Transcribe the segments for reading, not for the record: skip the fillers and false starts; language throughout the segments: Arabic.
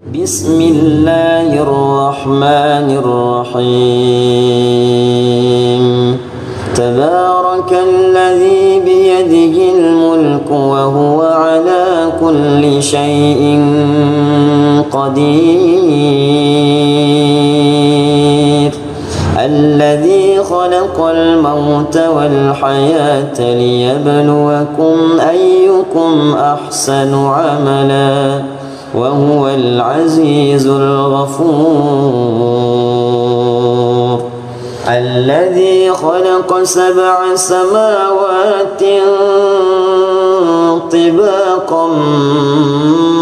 بسم الله الرحمن الرحيم تبارك الذي بيده الملك وهو على كل شيء قدير الذي خلق الموت والحياة ليبلوكم أيكم أحسن عملا وهو العزيز الغفور الذي خلق 7 سماوات طباقا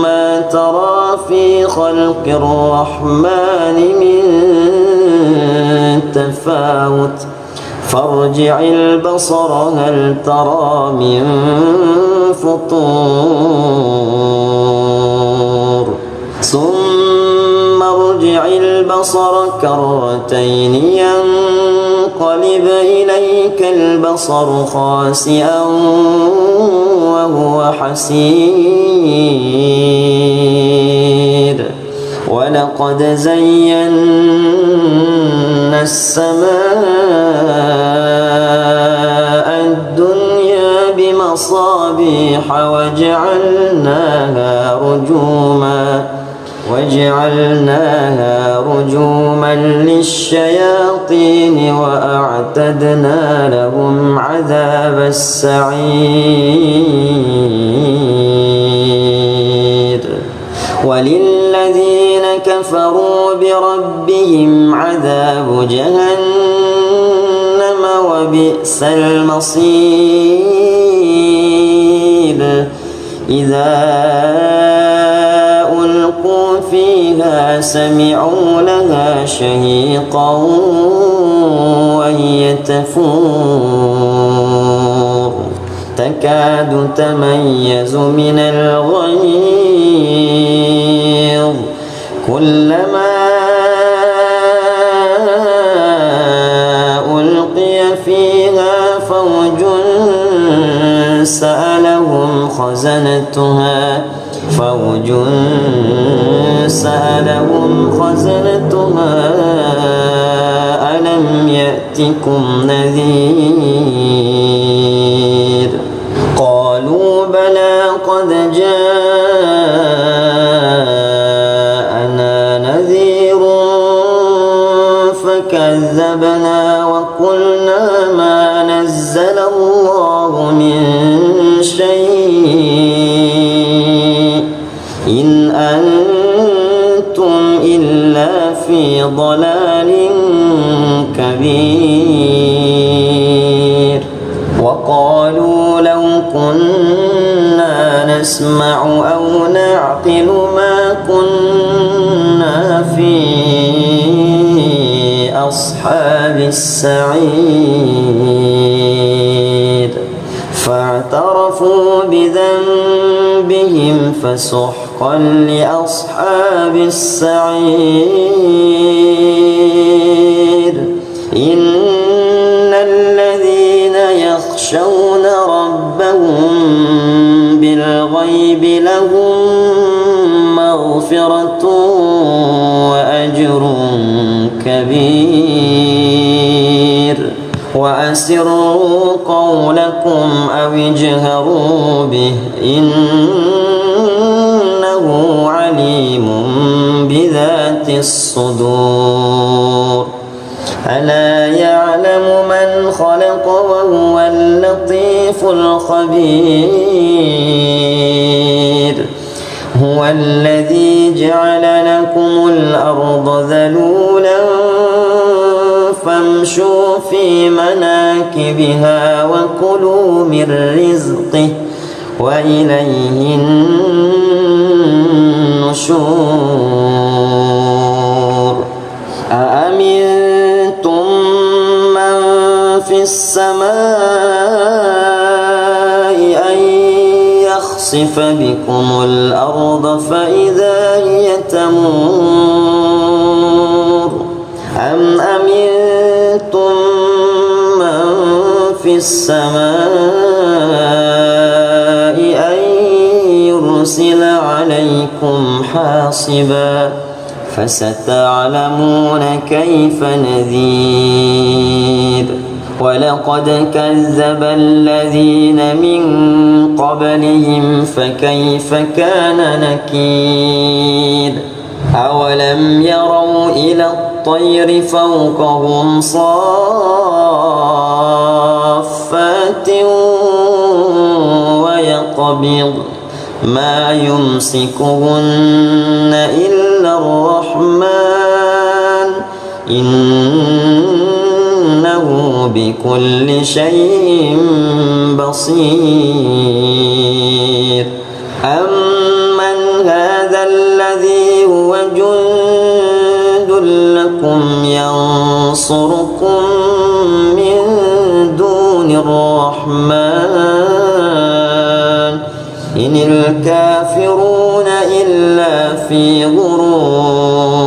ما ترى في خلق الرحمن من تفاوت فارجع البصر هل ترى من فطور ثم ارجع البصر كرتين ينقلب إليك البصر خاسئا وهو حسير ولقد زينا السماء الدنيا بمصابيح وجعلناها رجوما للشياطين وأعتدنا لهم عذاب السعير وللذين كفروا بربهم عذاب جهنم وبئس المصير إذا ألقوا فيها سمعوا لها شهيقا وهي تفور تكاد تميز من الغيظ كلما ألقي فيها فوج سألهم خزنتها ألم يأتكم نذير قالوا بلى قد جاءنا نذير فكذبنا وقلنا ما نزل الله من شيء إن أنتم إلا في ضلال كبير وقالوا لو كنا نسمع أو نعقل ما كنا في أصحاب السعير فاعترفوا بذنبهم فسحقا لأصحاب السعير إن الذين يخشون ربهم بالغيب لهم مغفرة وأجر كبير وأسروا قولكم أو اجهروا به إنه عليم بذات الصدور ألا يعلم من خلق وهو اللطيف الخبير هو الذي جعل لكم الأرض ذلولا فامشوا في مناكبها وكلوا من رزقه وإليه النشور أأمنتم من في السماء أن يخسف بكم الأرض فإذا هي تمور أم أمنتم من في السماء أن يرسل عليكم حاصبا حاصبا فستعلمون كيف نذير ولقد كذب الذين من قبلهم فكيف كان نكير أولم يروا إلى الطير فوقهم صافات ويقبض ما يمسكهن إلا الرحمن إنه بكل شيء بصير أمن هذا الذي هو جند لكم ينصركم من دون الرحمن إن الكافرون إلا في غرور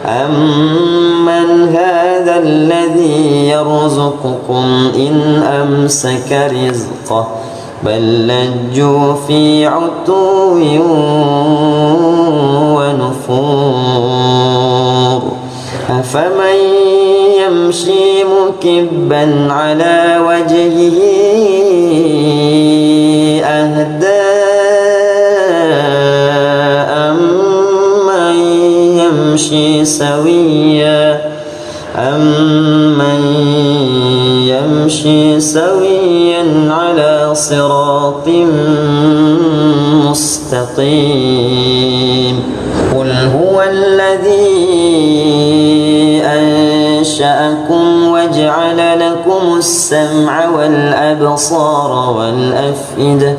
أمن هذا الذي يرزقكم إن أمسك رزقه بل لجوا في عتو ونفور أفمن يمشي مكبا على وجهه أهدى أمن يمشي سويا على صراط مستقيم قل هو الذي أنشأكم وجعل لكم السمع والأبصار والأفئدة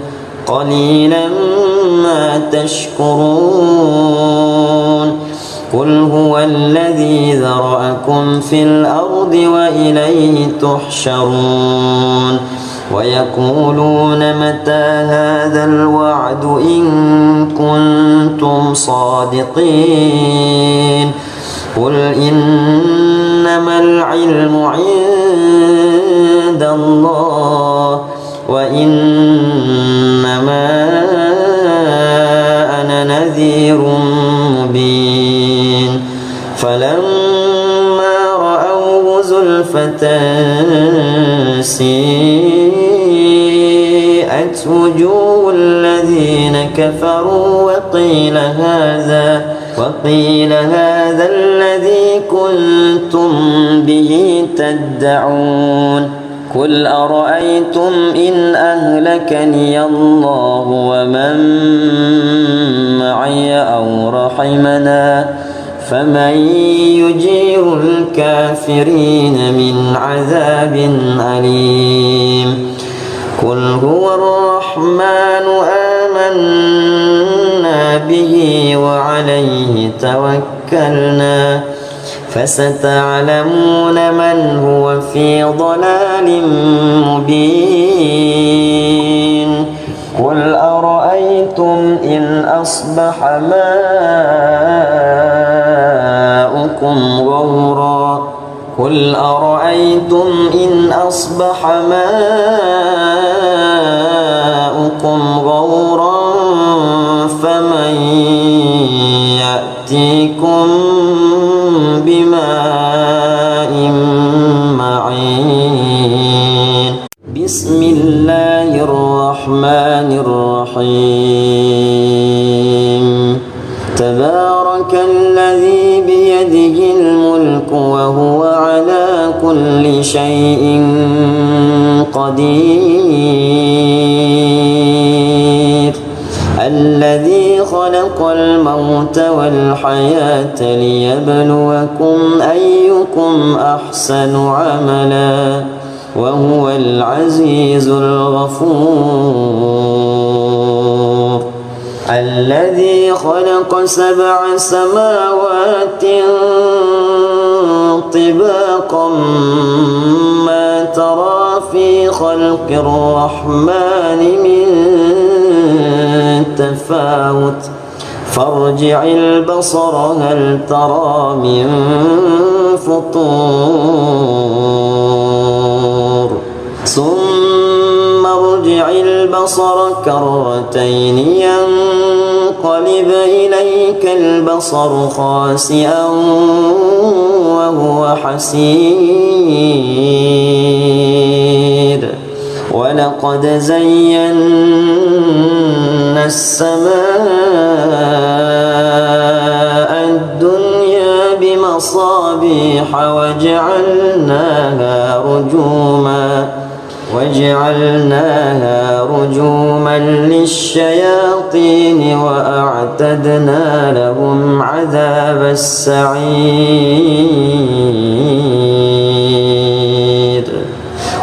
قليلا ما تشكرون قل هو الذي ذرأكم في الأرض وإليه تحشرون ويقولون متى هذا الوعد إن كنتم صادقين قل إنما العلم عند الله وإنما أنا نذير مبين فلما رأوه زلفة سيئت وجوه الذين كفروا وقيل هذا الذي كنتم به تدعون قل أرأيتم إن أهلكني الله ومن معي أو رحمنا فمن يجير الكافرين من عذاب أليم قل هو الرحمن آمنا به وعليه توكلنا فستعلمون من هو في ضلال مبين قل أرأيتم إن أصبح ماؤكم غورا فمن يأتيكم بماء معين بسم الله الرحمن الرحيم تبارك الذي بيده الملك وهو على كل شيء قدير الذي خلق الموت والحياة ليبلوكم أيكم أحسن عملا وهو العزيز الغفور الذي خلق 7 سماوات طباقا ما ترى في خلق الرحمن من تفاوت فارجع البصر هل ترى من فطور ثم ارجع البصر كرتين ينقلب إليك البصر خاسئا وهو حسير ولقد زينا السماء الدنيا بمصابيح وجعلناها رجوما للشياطين وأعتدنا لهم عذاب السعير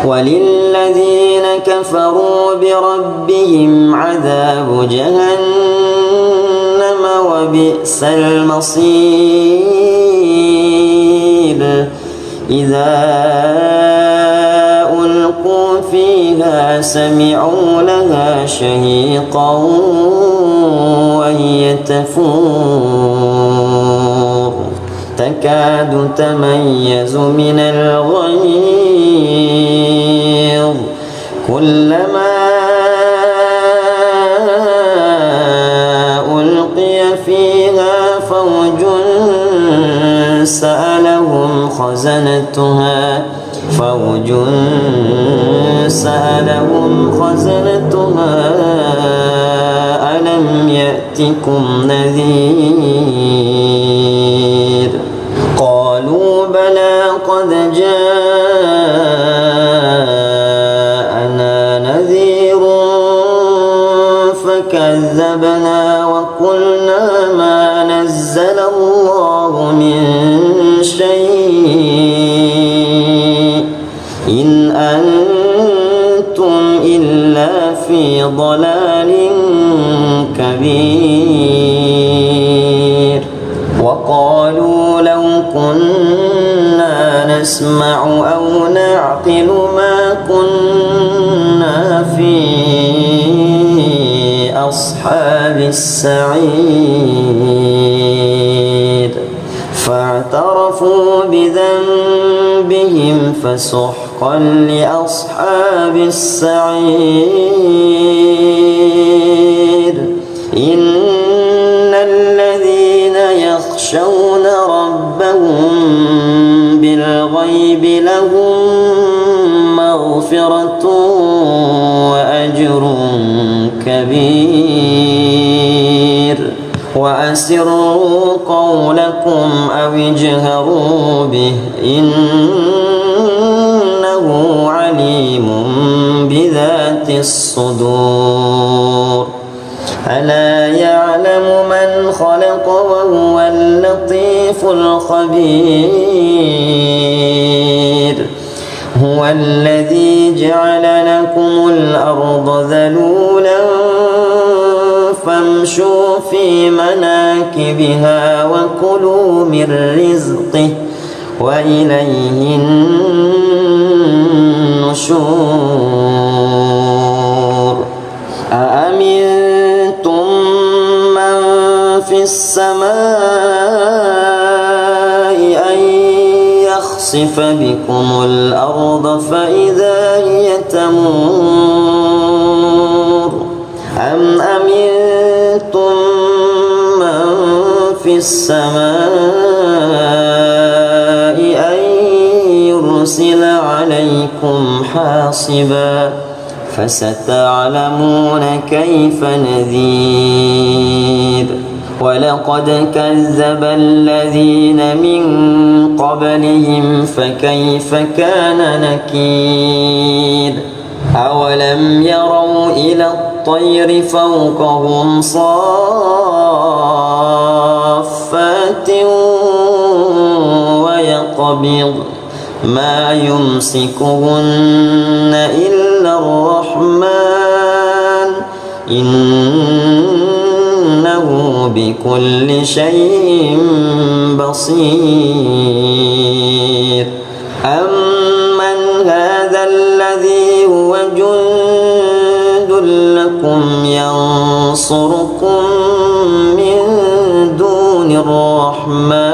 وللذين كفروا بربهم عذاب جهنم وبئس المصير إذا ألقوا فيها سمعوا لها شهيقا وهي تفور تكاد تميز من الغيظ كلما ألقي فيها فوج سألهم خزنتها ألم يأتكم نذير قالوا بلى قد جاءنا نذير فكذبنا وقلنا ما نزل الله من شيء إن أنتم إلا في ضلال كبير وقالوا لو كنا نسمع أو نعقل ما كنا في أصحاب السعير فاعترفوا بذنبهم فسحقا لأصحاب السعير إن الذين يخشون ربهم بالغيب لهم مغفرة وأجر كبير وأسروا قولكم أو اجهروا به إنه عليم بذات الصدور ألا يعلم من خلق وهو اللطيف الخبير هو الذي جعل لكم الأرض ذلولا فامشوا في مناكبها وكلوا من رزقه وإليه النشور أأمنتم من في السماء أن يخسف بكم الأرض فإذا هي تمور أم أمنتم من في السماء أن يرسل عليكم حاصبا فستعلمون كيف نذير ولقد كذب الذين من قبلهم فكيف كان نكير أولم يروا إلى الطير فوقهم صافات ويقبض ما يمسكهن إلا الرحمن إنه بكل شيء بصير أمن هذا الذي هو جند لكم ينصركم من دون الرحمن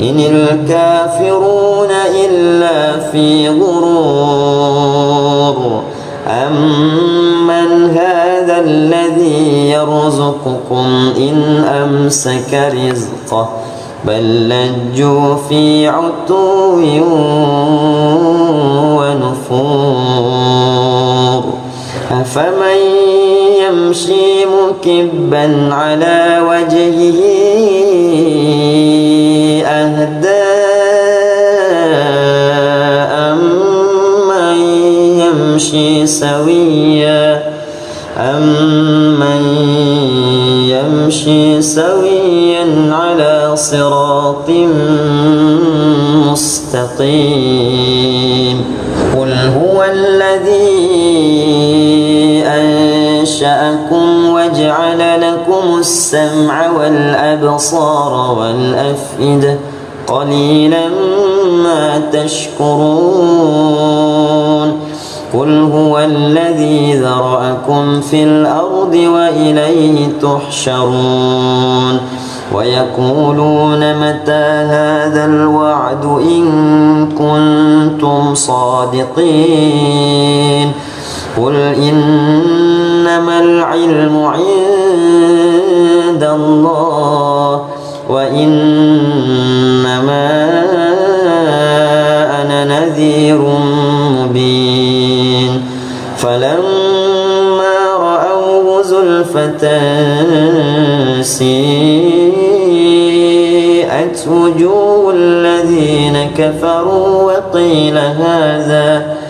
إن الكافرون إلا في غرور أمن هذا الذي يرزقكم إن أمسك رزقه بل لجوا في عتو ونفور أفمن يمشي مكبا على وجهه أهدى أمن يمشي سويا على صراط مستقيم قل هو الذي أنشأكم وجعل لكم السمع والأبصار والأفئدة قليلا ما تشكرون قل هو الذي ذرأكم في الأرض وإليه تحشرون ويقولون متى هذا الوعد إن كنتم صادقين قل إنما العلم عند الله وإنما أنا نذير مبين فلما رأوه زلفة سيئت وجوه الذين كفروا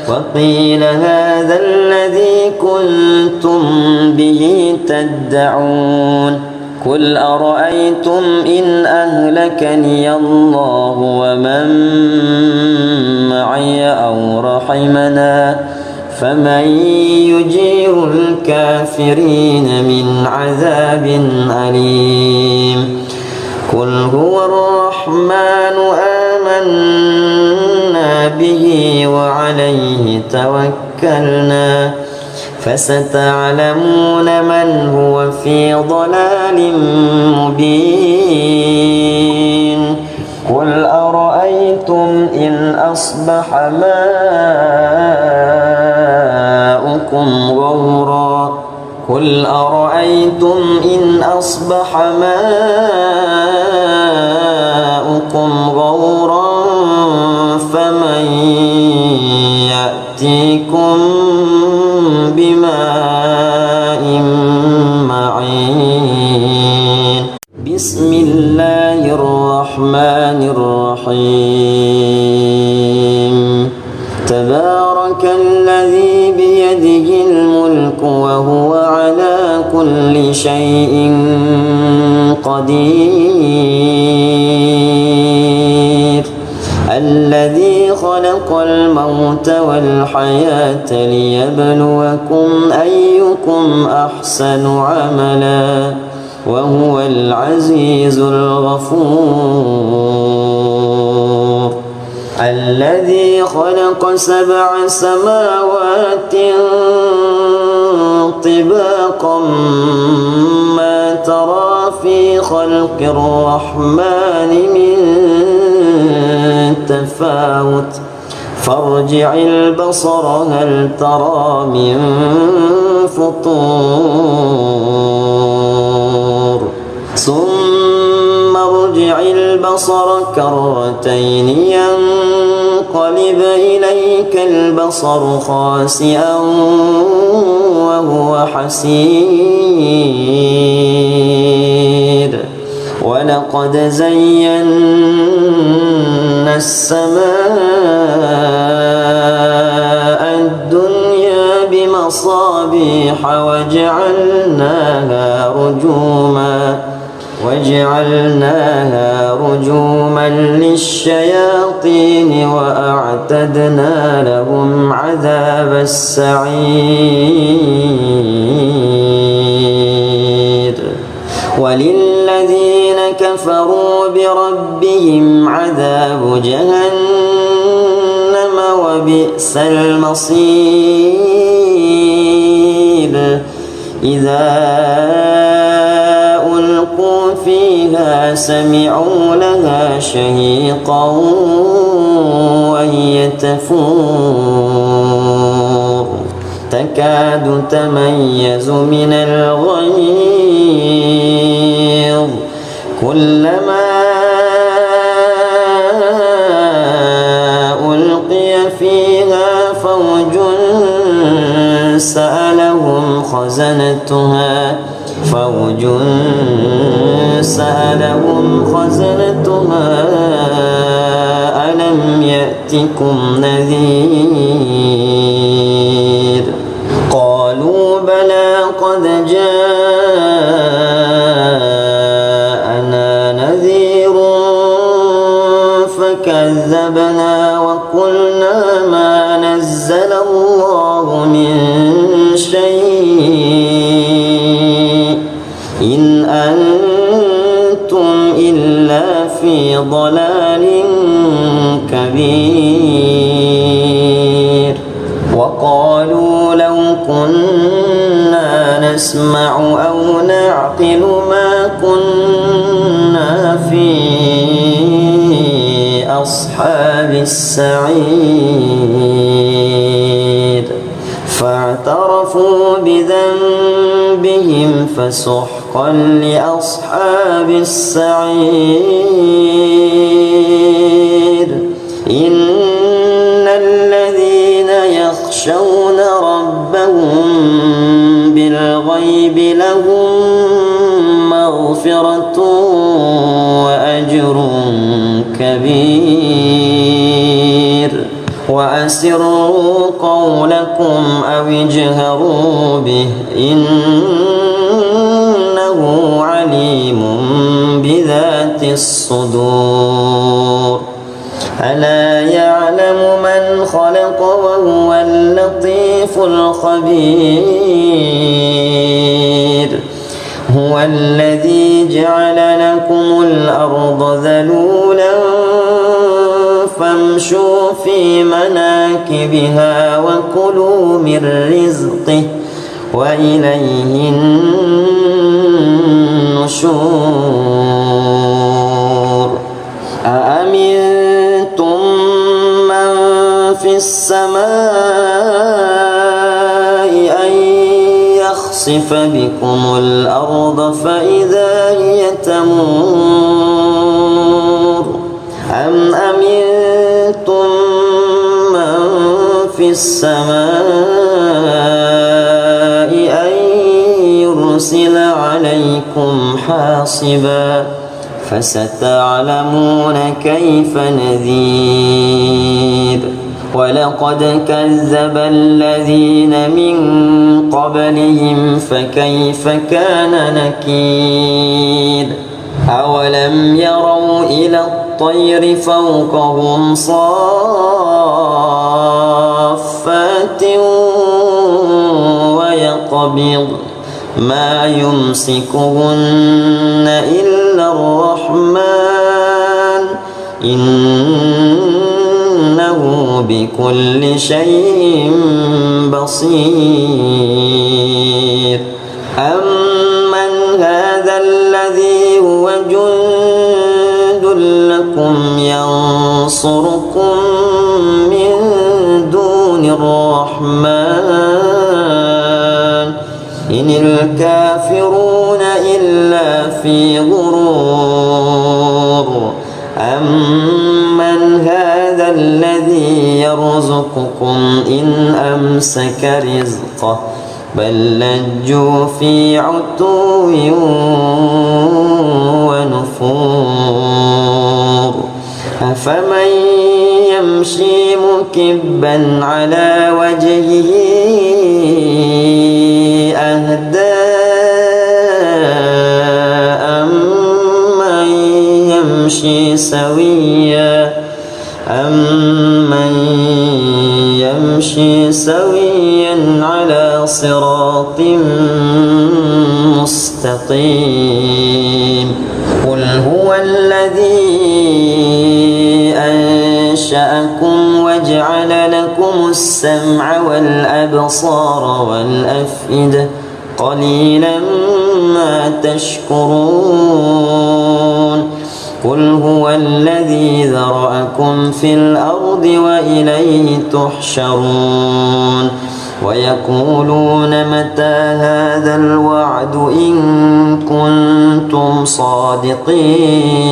وقيل هذا الذي كنتم به تدعون قل أرأيتم إن أهلكني الله ومن معي أو رحمنا فمن يجير الكافرين من عذاب أليم قل هو الرحمن آمنا به وعليه توكلنا فستعلمون من هو في ضلال مبين قل أرأيتم إن أصبح ماؤكم غورا فمن يأتيكم بماء معين بسم الله الرحمن الرحيم تبارك الذي بيده الملك وهو على كل شيء قدير الذي خلق الموت والحياة ليبلوكم أيكم أحسن عملا وهو العزيز الغفور الذي خلق 7 سماوات طباقا ما ترى في خلق الرحمن من تفاوت فارجع البصر هل ترى من فطور ثم ارجع البصر كرتين ينقلب إليك البصر خاسئا وهو حسير ولقد زينا السماء الدنيا بمصابيح وجعلناها رجوما للشياطين وأعتدنا لهم عذاب السعير وللذين كفروا بربهم عذاب جهنم وبئس المصير إذا ألقوا فيها سمعوا لها شهيقا وهي تفور تكاد تميز من الغيظ كلما ألقي فيها فوج سألهم خزنتها ألم يأتكم نذير قالوا بلى قد جاءنا نذير فكذبنا وقلنا ما نزل الله من شيء إن أنتم إلا في ضلال كبير وقالوا لو كنا نسمع أو نعقل ما كنا في أصحاب السعير فاعترفوا بذنبهم فسحقا لأصحاب السعير إن الذين يخشون ربهم بالغيب لهم مغفرة وأجر كبير وأسروا قولكم أو اجهروا به إنه عليم بذات الصدور ألا يعلم من خلق وهو اللطيف الخبير هو الذي جعل لكم الأرض ذلولا فامشوا في مناكبها وكلوا من رزقه وإليه النشور أأمنتم من في السماء أن يخسف بكم الأرض فإذا هي تمور أم أمنتم من في السماء أن يرسل عليكم حاصبا فستعلمون كيف نذير ولقد كذب الذين من قبلهم فكيف كان نكير أولم يروا إلى الطير فوقهم صافات ويقبض ما يمسكهن إلا الرحمن إنه بكل شيء بصير أمن هذا الذي هو جند لكم ينصركم من دون الرحمن إن الكافرون إلا في غرور أمن هذا الذي يرزقكم إن أمسك رزقه بل لجوا في عتو ونفور أفمن يمشي مكبا على وجهه أهدى أمن يمشي سويا على صراط مستقيم قل هو الذي أنشأكم وجعل لكم السمع والأبصار والأفئدة قليلا ما تشكرون قل هو الذي ذرأكم في الأرض وإليه تحشرون ويقولون متى هذا الوعد إن كنتم صادقين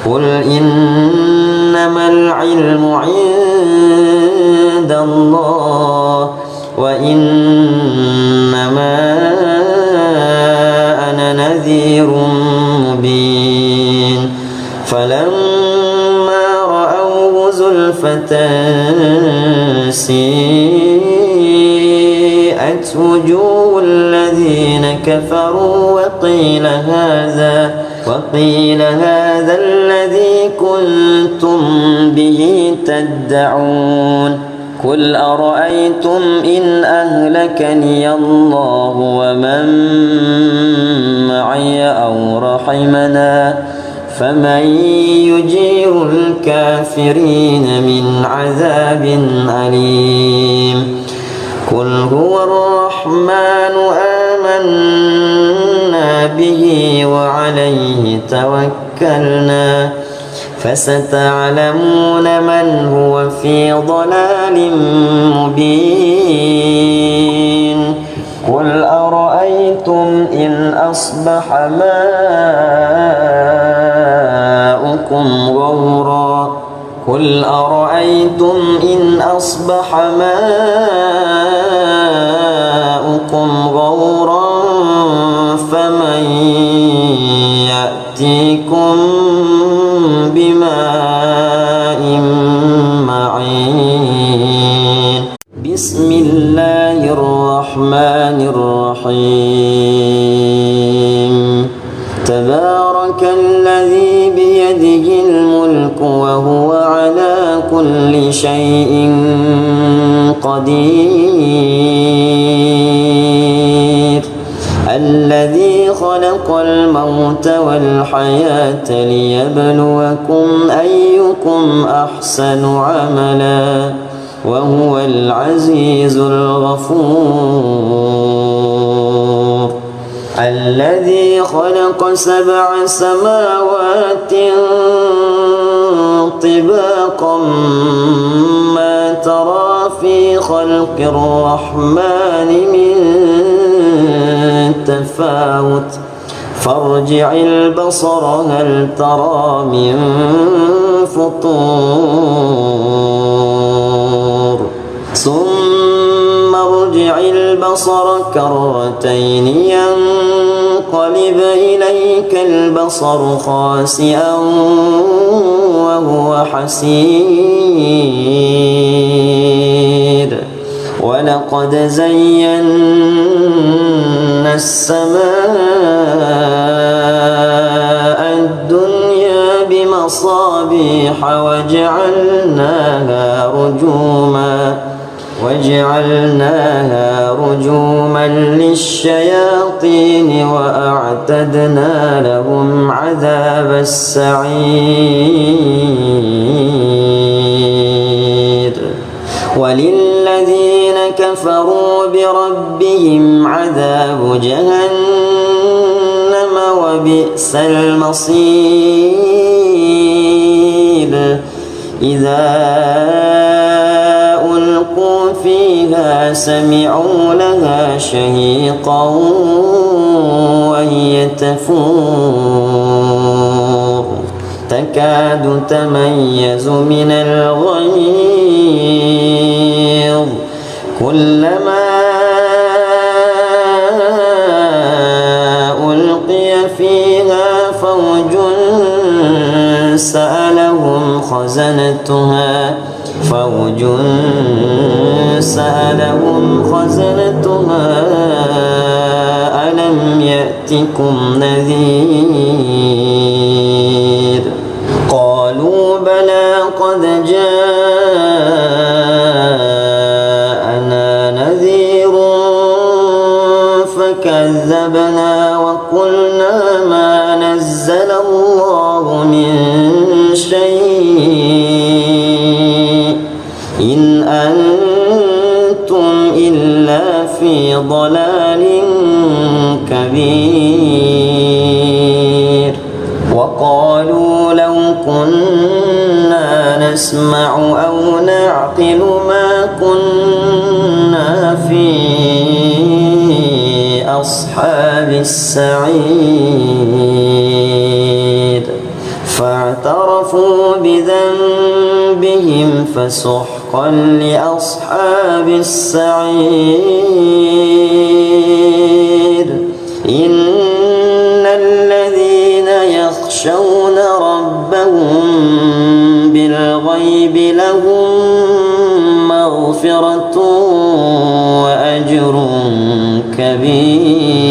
قل إنما العلم عند الله وإنما أنا نذير مبين فلما رأوه زلفة سيئت وجوه الذين كفروا وقيل هذا الذي كنتم به تدعون قل أرأيتم إن أهلكني الله ومن معي أو رحمنا فمن يجير الكافرين من عذاب أليم قل هو الرحمن آمنا به وعليه توكلنا فستعلمون من هو في ضلال مبين قل أرأيتم إن أصبح ماؤكم غورا فمن يأتيكم بماء معين بسم الله الرحمن الرحيم تبارك الذي بيده الملك وهو على كل شيء قدير الذي خلق الموت والحياة ليبلوكم أيكم أحسن عملا وهو العزيز الغفور الذي خلق 7 سماوات طباقا ما ترى في خلق الرحمن من تفاوت فارجع البصر هل ترى من فطور ثم ارجع البصر كرتين ينقلب إليك البصر خاسئا وهو حسير ولقد زينا السماء الدنيا بمصابيح وجعلناها رجوما للشياطين وأعتدنا لهم عذاب السعير وللذين كفروا بربهم عذاب جهنم وبئس المصير إذا ألقوا فيها سمعوا لها شهيقا وهي تفور تكاد تميز من الغيظ كلما ألقي فيها فوج سألهم خزنتها ألم يأتكم نذير قالوا بلى قد جاءنا نذير فكذبنا وقلنا ما نزل الله من شيء إن أنتم إلا في ضلال كبير وقالوا لو كنا نسمع أو نعقل ما كنا أصحاب السعير فاعترفوا بذنبهم فسحقا لأصحاب السعير إن الذين يخشون ربهم بالغيب لهم مغفرة وأجر كبير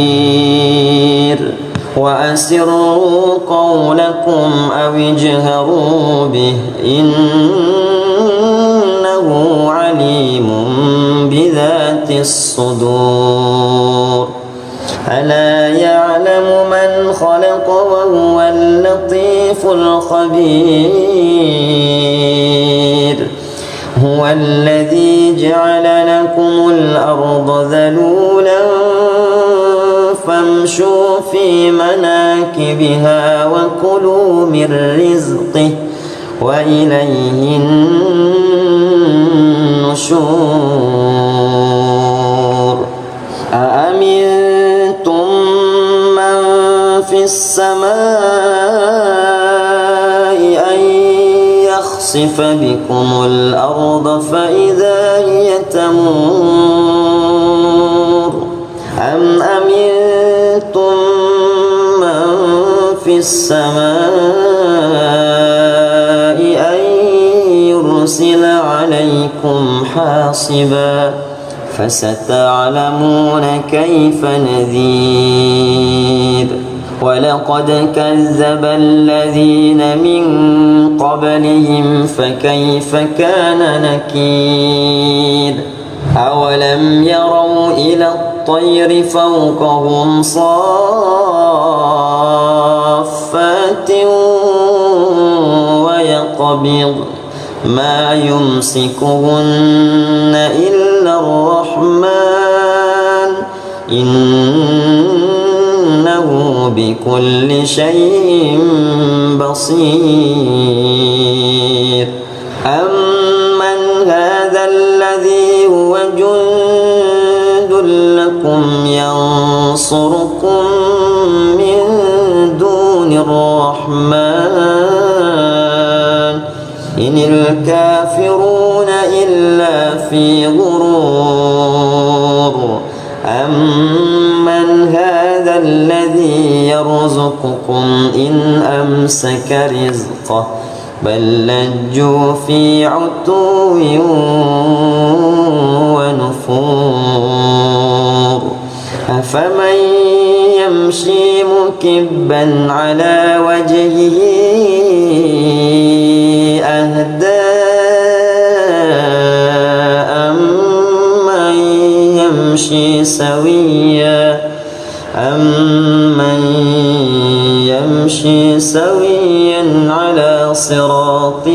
وأسروا قولكم أو اجهروا به إنه عليم بذات الصدور ألا يعلم من خلق وهو اللطيف الخبير هو الذي جعل لكم الأرض ذلولا فامشوا في مناكبها وكلوا من رزقه وإليه النشور أأمنتم من في السماء أن يخسف بكم الأرض فإذا هي تمور أم أمنتم من في السماء أن يرسل عليكم حاصبا فستعلمون كيف نذير ولقد كذب الذين من قبلهم فكيف كان نكير أولم يروا إلى الطير فوقهم صافات ويقبض ما يمسكهن إلا الرحمن إنه بكل شيء بصير أمن هذا الذي هو جند لكم ينصركم من دون الرحمن إن الكافرون إلا في غرور أمن هذا الذي يرزقكم إن أمسك رزقه بل لجوا في عتو ونفور أفمن يمشي مكبا على وجهه أهدى أمن يمشي سويا على صراط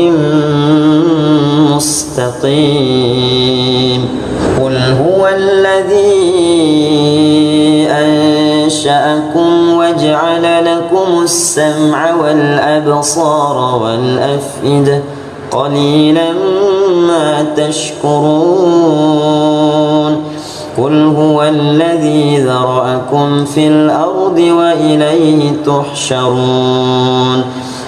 مستقيم قل هو الذي أنشأكم وجعل لكم السمع والأبصار والأفئدة قليلا ما تشكرون قل هو الذي ذرأكم في الأرض وإليه تحشرون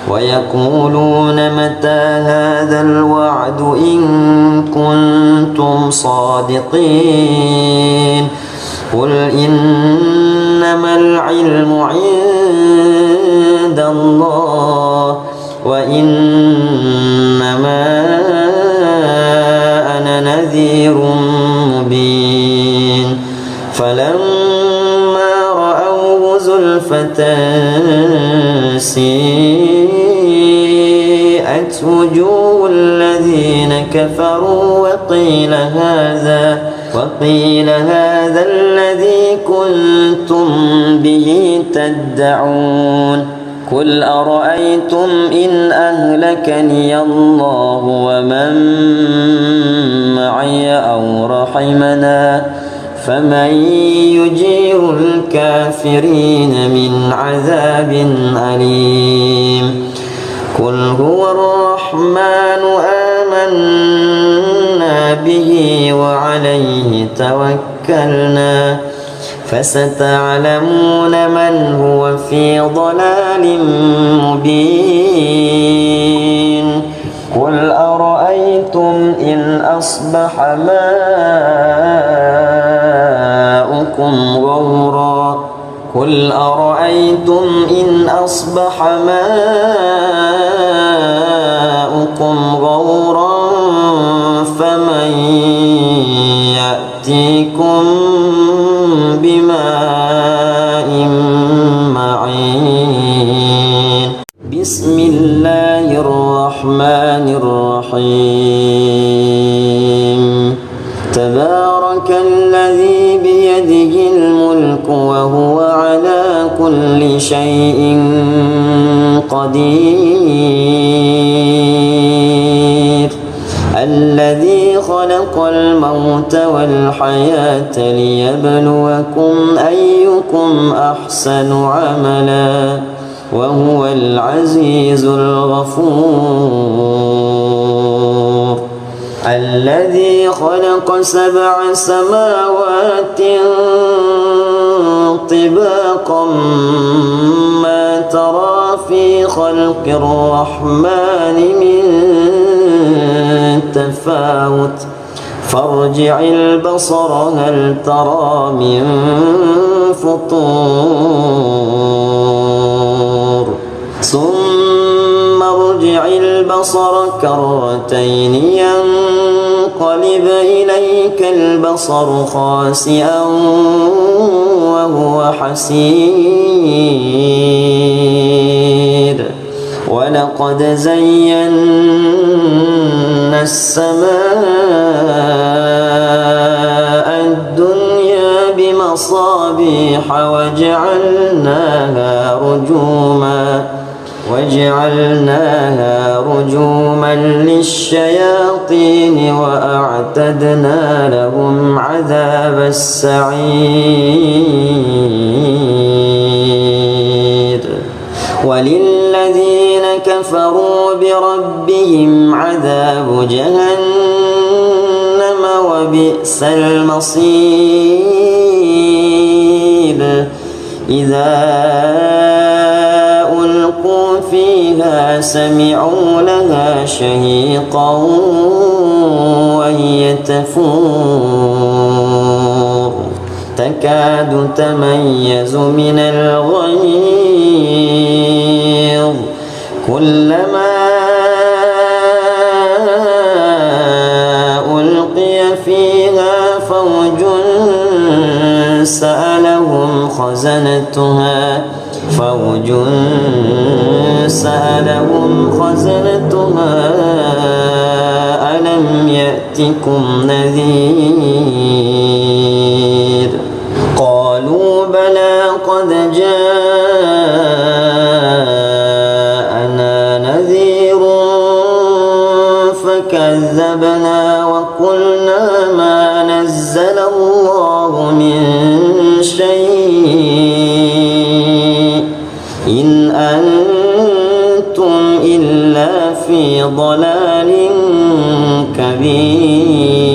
ويقولون متى هذا الوعد إن كنتم صادقين قل إنما العلم عند الله وإنما أنا نذير مبين فلما رأوه زلفة سيئت وجوه الذين كفروا وقيل هذا الذي كنتم به تدعون قل أرأيتم إن أهلكني الله ومن معي أو رحمنا فمن يجير الكافرين من عذاب أليم قل هو الرحمن آمنا به وعليه توكلنا فستعلمون من هو في ضلال مبين قل أرأيتم إن أصبح ماؤكم غورا قل أرأيتم إن أصبح ماؤكم غورا فمن يأتيكم بماء معين بسم الله الرحمن الرحيم تبارك الذي بيده الملك وهو على كل شيء قدير الذي خلق الموت والحياة ليبلوكم أيكم أحسن عملا وهو العزيز الغفور الذي خلق 7 سماوات طباقا ما ترى في خلق الرحمن من تفاوت فارجع البصر هل ترى من فطور ثم ارجع البصر كرتين ينقلب إليك البصر خاسئا وهو حسير ولقد زينا السماء الدنيا بمصابيح وجعلناها رجوما للشياطين وأعتدنا لهم عذاب السعير وللذين كفروا بربهم عذاب جهنم وبئس المصير إذا ألقوا فيها سمعوا لها شهيقا وهي تفور تكاد تميز من الغيظ كلما ألقي فيها فوج سألهم خزنتها ألم يأتكم نذير قالوا بلى قد جاءنا نذير فكذبنا وقلنا ما نزل الله من شيء إن أنتم إلا في ضلال كبير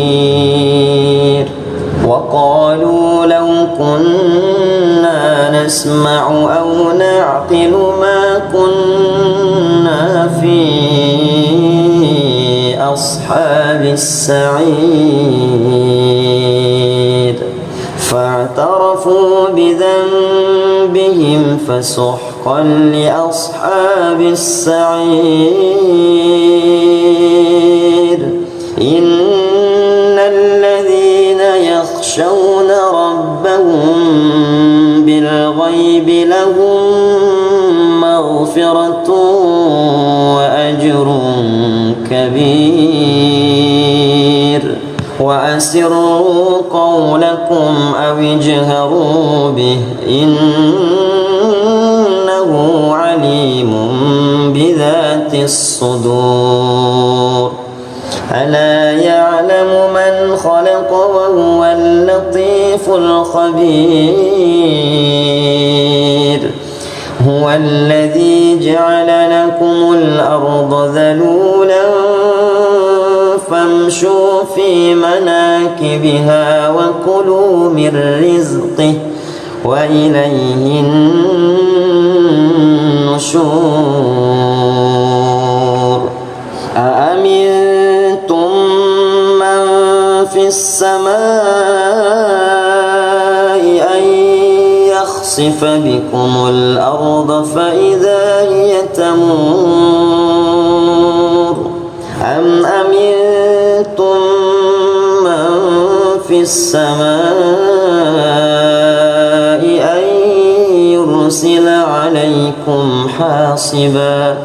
وقالوا لو كنا نسمع أو نعقل ما كنا في أصحاب السعير فاعترفوا بذنبهم فسحقا لأصحاب السعير إن الذين يخشون ربهم بالغيب لهم مغفرة وأجر كبير وأسروا قولكم أو اجهروا به إنه عليم بذات الصدور ألا يعلم من خلق وهو اللطيف الخبير هو الذي جعل لكم الأرض ذلولا فامشوا في مناكبها وكلوا من رزقه وإليه النشور أأمنتم من في السماء أن يخسف بكم الأرض فإذا هي تمور أم أمنتم من في السماء أن يرسل عليكم حاصبا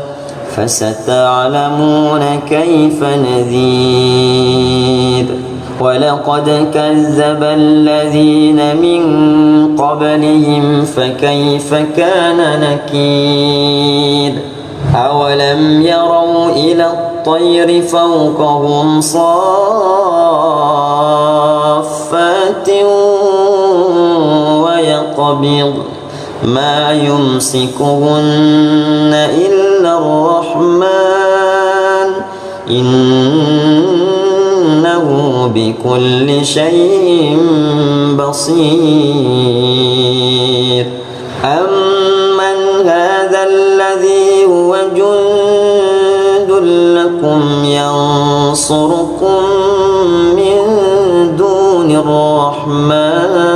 فستعلمون كيف نذير ولقد كذب الذين من قبلهم فكيف كان نكير أولم يروا إلى الطير فوقهم صافات ويقبض ما يمسكهن إلا الرحمن إنه بكل شيء بصير أمن هذا الذي هو جند لكم ينصركم من دون الرحمن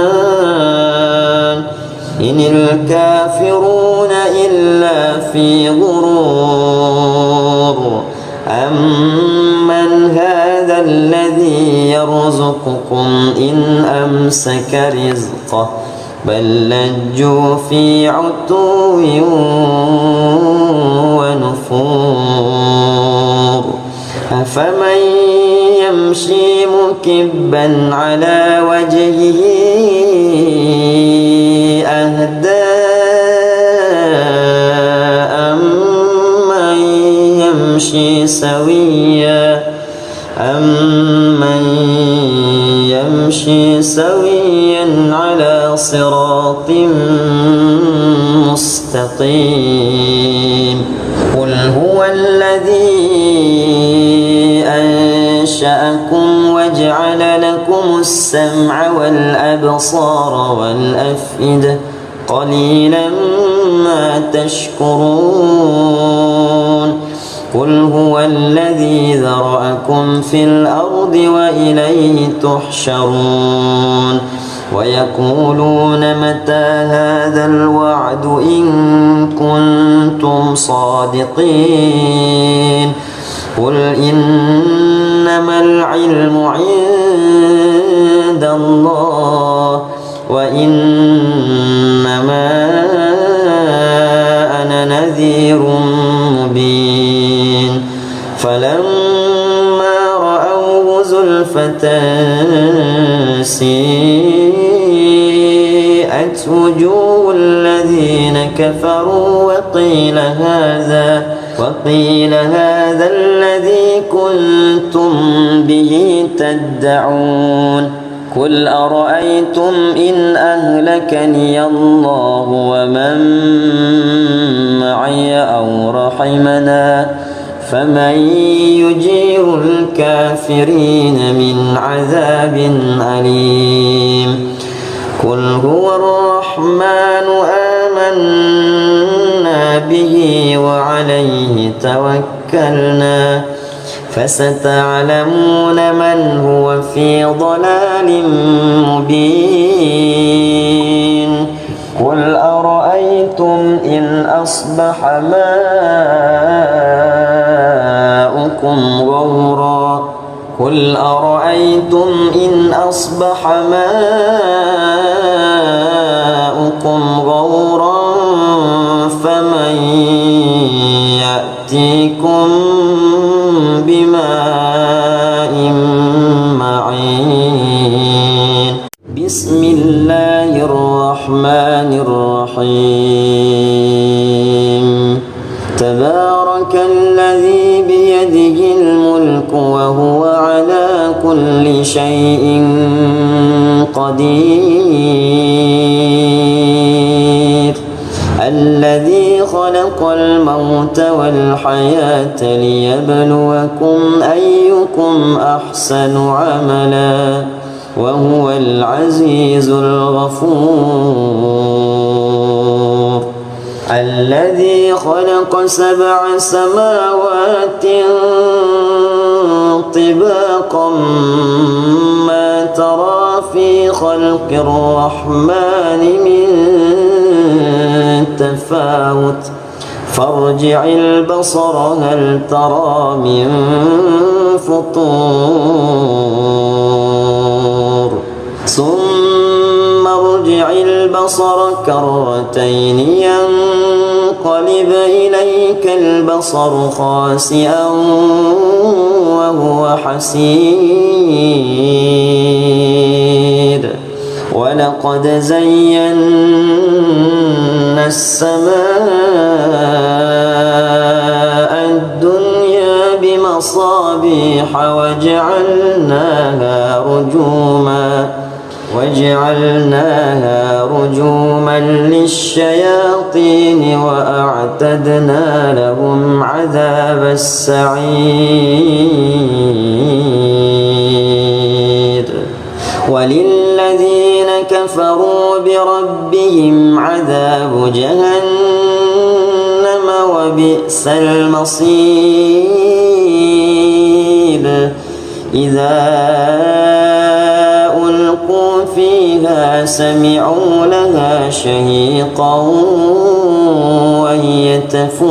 إن الكافرون إلا في غرور أمن هذا الذي يرزقكم إن أمسك رزقه بل لجوا في عتو ونفور أفمن يمشي مكبا على وجهه أهدى أمن يمشي سويا على صراط مستقيم قل هو الذي أنشأكم وجعل لكم السمع والأبصار والأفئدة قليلا ما تشكرون قل هو الذي ذرأكم في الأرض وإليه تحشرون ويقولون متى هذا الوعد إن كنتم صادقين قل إنما العلم عند الله وإنما أنا نذير مبين فلما رأوه زلفة سيئت وجوه الذين كفروا وقيل هذا الذي كنتم به تدعون قل أرأيتم إن أهلكني الله ومن معي أو رحمنا فمن يجير الكافرين من عذاب أليم قل هو الرحمن آمنا به وعليه توكلنا فستعلمون من هو في ضلال مبين قل أرأيتم إن أصبح ماؤكم غورا فمن يأتيكم بماء معين بسم الله الرحمن الرحيم تبارك الذي بيده الملك وهو على كل شيء قدير الذي خلق الموت والحياة ليبلوكم أيكم أحسن عملا وهو العزيز الغفور الذي خلق 7 سماوات طباقا ما ترى في خلق الرحمن من تفاوت فارجع البصر هل ترى من فطور ثم ارجع البصر كرتين ينقلب إليك البصر خاسئا وهو حسير ولقد زينا السماء الدنيا بمصابيح وجعلناها رجوما للشياطين وأعتدنا لهم عذاب السعير وللذين كفروا بربهم عذاب جهنم وبئس المصير إذا ألقوا فيها سمعوا لها شهيقا وهي تفور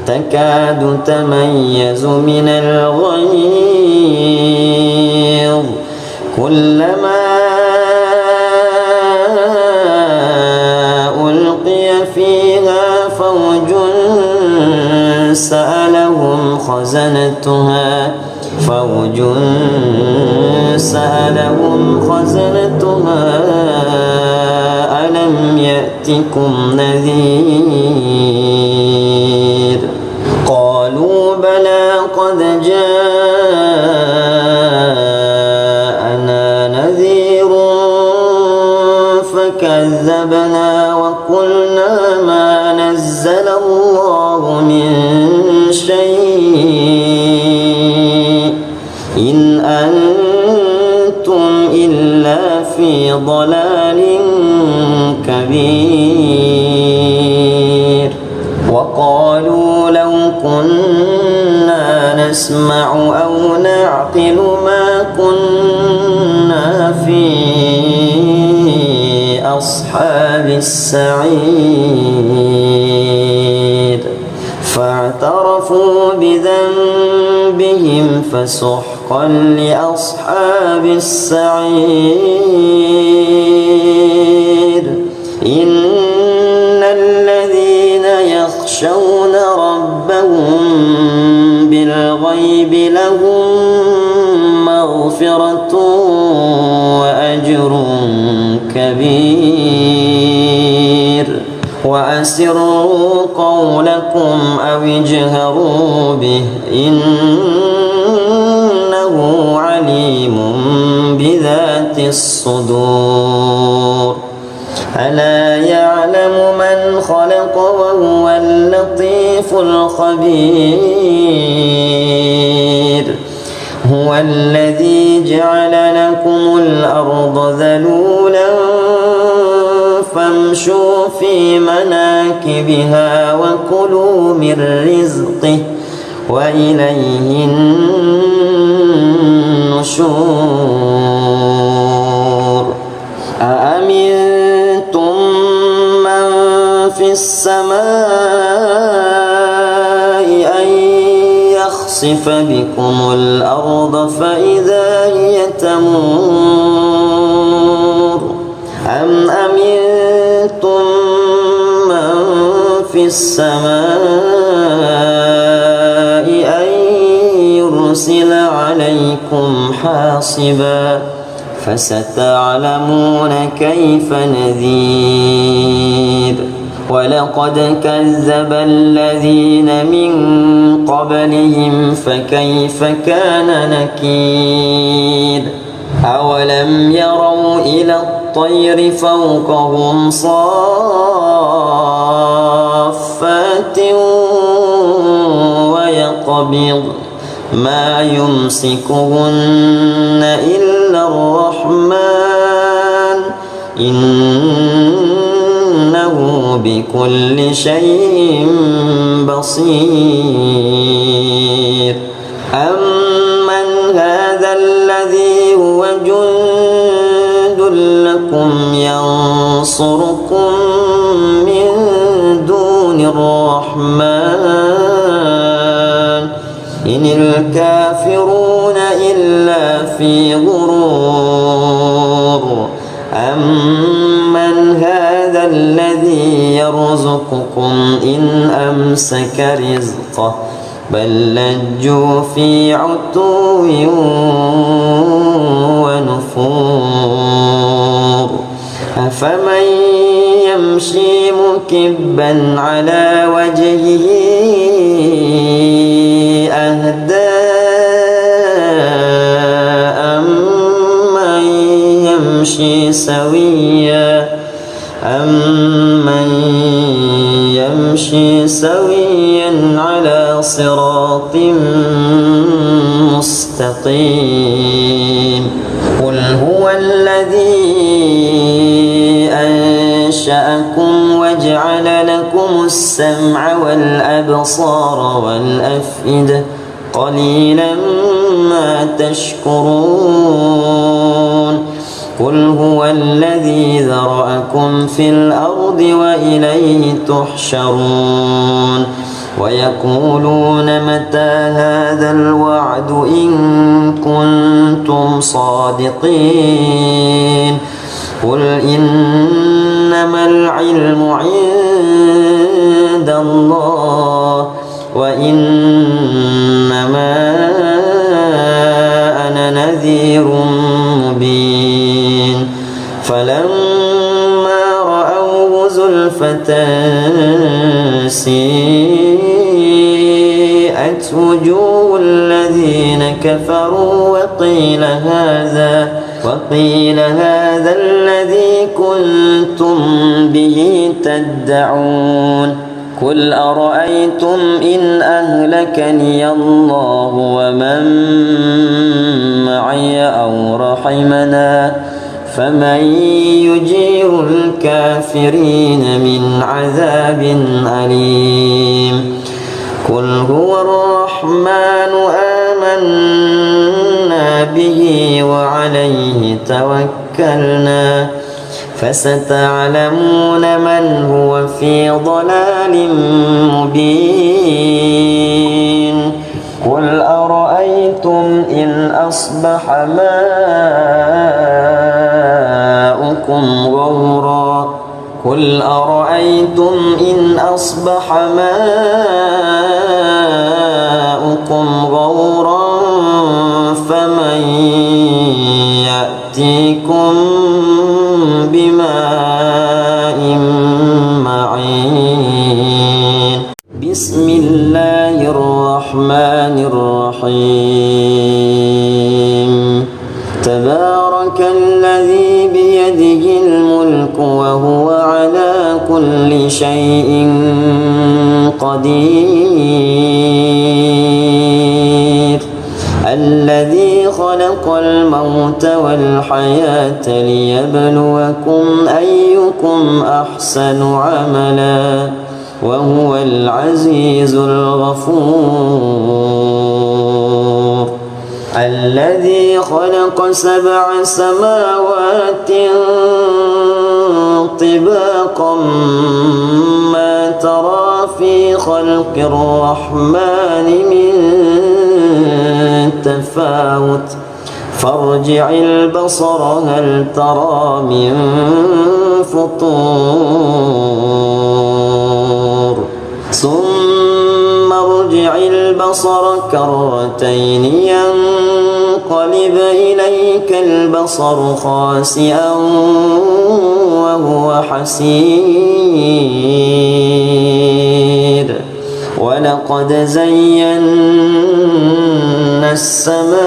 تكاد تميز من الغيظ كلما ألقي فيها فوج سألهم خزنتها ألم يأتكم نذير قالوا بلى قد جاءنا نذير فكذبنا وقلنا ما نزل الله من شيء إن أنتم إلا في ضلال كبير وقالوا لو كنا نسمع أو نعقل ما كنا في أصحاب السعير فاعترفوا بذنبهم فسحقا لأصحاب السعير إن الذين يخشون ربهم بالغيب لهم مغفرة وأجر كبير وأسروا قولكم أو اجهروا به إنه عليم بذات الصدور ألا يعلم من خلق وهو اللطيف الخبير هو الذي جعل لكم الأرض ذلولا فامشوا في مناكبها وكلوا من رزقه وإليه النشور أأمنتم من في السماء أن يخسف بكم الأرض فإذا هي تمور أم أمنتم من في السماء أن يرسل عليكم حاصبا فستعلمون كيف نذير ولقد كذب الذين من قبلهم فكيف كان نكير أولم يروا إلى الطير فوقهم صافات ما يمسكهن إلا الرحمن إنه بكل شيء بصير أمن هذا الذي هو جند لكم ينصركم من دون الرحمن إن الكافرون إلا في غرور أمن هذا الذي يرزقكم إن أمسك رزقه بل لجوا في عتو ونفور أفمن يمشي مكبا على وجهه أهدى أمن يمشي سويا على صراط مستقيم قل هو الذي أنشأكم وجعل لكم السمع والأبصار والأفئدة قليلا ما تشكرون قل هو الذي ذرأكم في الأرض وإليه تحشرون ويقولون متى هذا الوعد إن كنتم صادقين قل إنما العلم عند الله وإنما أنا نذير مبين فلما رأوه زلفة سيئت وجوه الذين كفروا وقيل هذا الذي كنتم به تدعون قل أرأيتم إن أهلكني الله ومن معي أو رحمنا فمن يجير الكافرين من عذاب أليم قل هو الرحمن آمنا به وعليه توكلنا فستعلمون من هو في ضلال مبين قل أرأيتم إن أصبح ماؤكم غورا فمن يأتيكم بماء معين بسم الله الرحمن الرحيم تبارك الذي بيده الملك وهو على كل شيء قدير الذي خلق الموت والحياة ليبلوكم أيكم أحسن عملا وهو العزيز الغفور الذي خلق 7 سماوات طباقا ما ترى في خلق الرحمن من تفاوت فارجع البصر هل ترى من فطور ثم ارجع البصر كرتين ينقلب إليك البصر خاسئا وهو حسير ولقد زينا السماء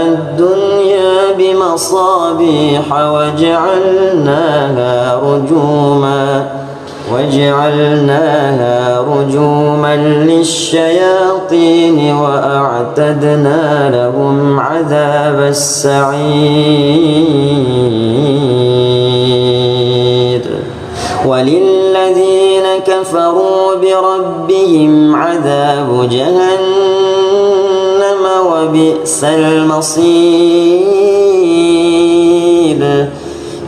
الدنيا بمصابيح وجعلناها رجوما للشياطين وأعتدنا لهم عذاب السعير وللذين كفروا بربهم عذاب جهنم وبئس المصير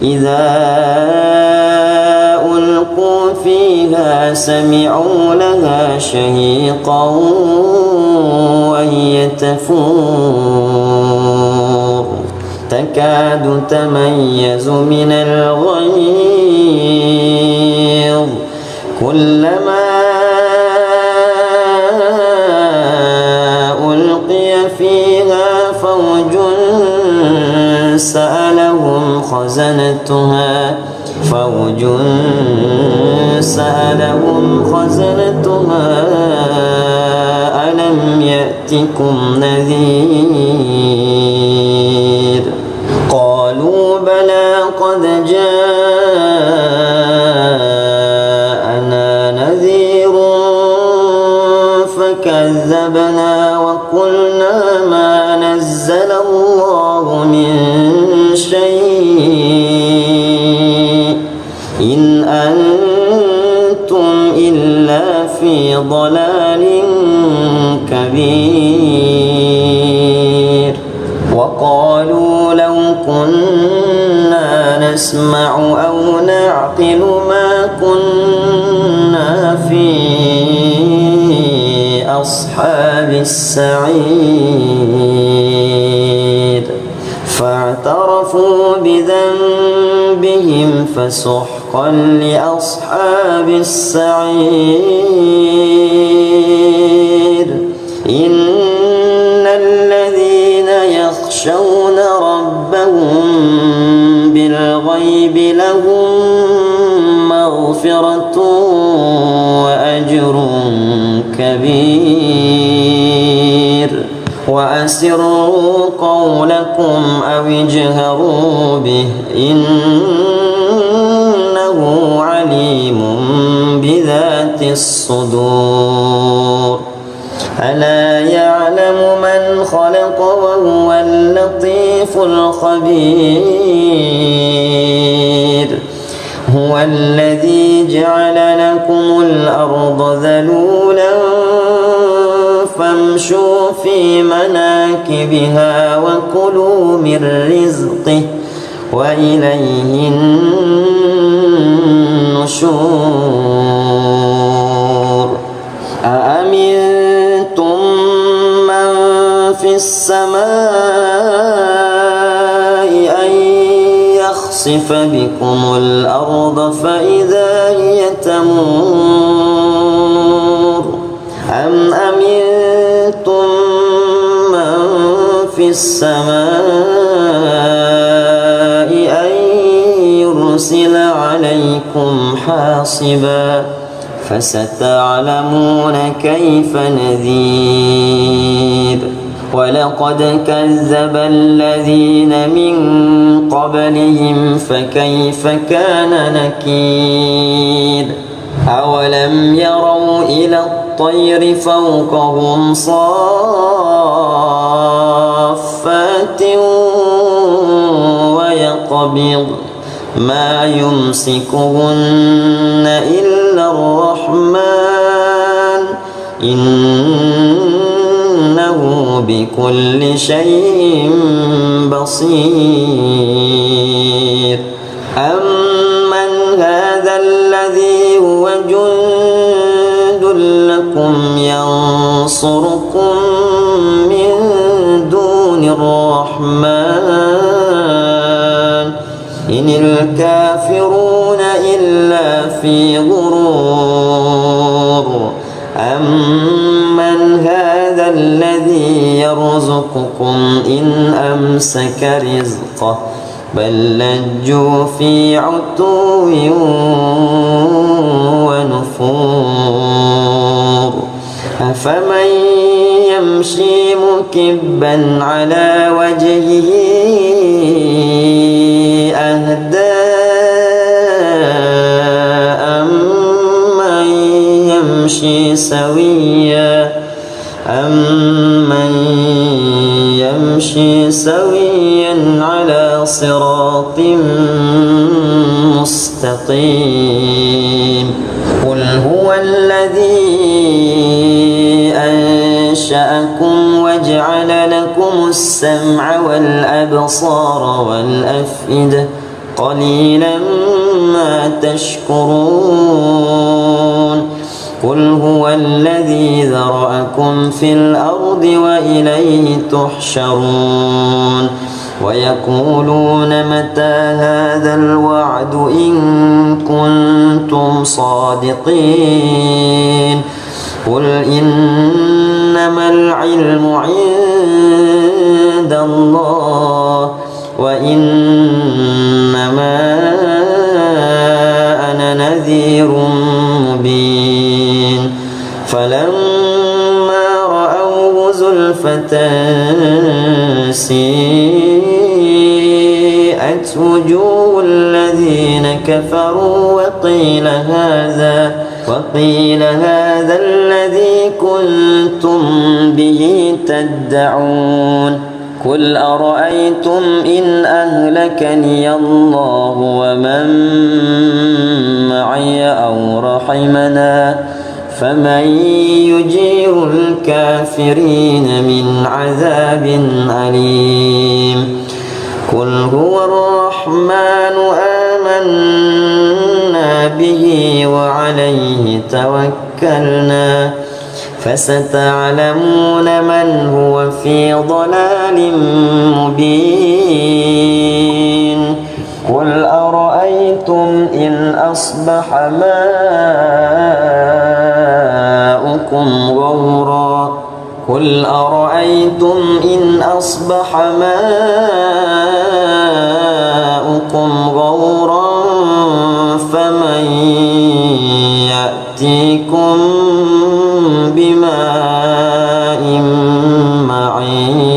إذا ألقوا فيها سمعوا لها شهيقا وهي تفور تكاد تميز من الغيظ كلما ألقي فيها فوج سألهم خزنتها ألم يأتكم نذير قالوا بلى قد جاءنا نذير فكذبنا وقلنا ما نزل الله من شيء إن أنتم إلا في ضلال كبير وقالوا لو كنا نسمع أو نعقل ما كنا في أصحاب السعير فاعترفوا بذنبهم فسحقا لأصحاب السعير إن الذين يخشون ربهم بالغيب لهم مغفرة وأجر كبير وأسروا قولكم أو اجهروا به إنه عليم بذات الصدور ألا يعلم من خلق وهو اللطيف الخبير هو الذي جعل لكم الأرض ذلولا فامشوا في مناكبها وكلوا من رزقه وإليه النشور أأمنتم من في السماء أن يخسف بكم الأرض فإذا هي تمور أم أمنتم من في السماء أن يرسل عليكم حاصبا فستعلمون كيف نذير ولقد كذب الذين من قبلهم فكيف كان نكير أولم يروا إلى الطير فوقهم صافات ويقبض ما يمسكهن إلا الرحمن إنه بكل شيء بصير أمن هذا الذي هو جند لكم ينصركم من دون الرحمن إن الكافرون إلا في غرور أمن هذا الذي يرزقكم إن أمسك رزقه بل لجوا في عتو ونفور أفمن يمشي مكبا على وجهه أهدى أمن يمشي يمشي سويا على صراط مستقيم قل هو الذي أنشأكم وجعل لكم السمع والأبصار والأفئدة قليلا ما تشكرون قل هو الذي ذرأكم في الأرض وإليه تحشرون ويقولون متى هذا الوعد إن كنتم صادقين قل إنما العلم عند الله وإنما أنا نذير مبين فلما رأوه زلفة سيئت وجوه الذين كفروا وقيل هذا الذي كنتم به تدعون قل أرأيتم إن أهلكني الله ومن معي أو رحمنا فمن يجير الكافرين من عذاب أليم قل هو الرحمن آمنا به وعليه توكلنا فستعلمون من هو في ضلال مبين قل أرأيتم إن أصبح ماؤكم غورا فمن يأتيكم بماء معين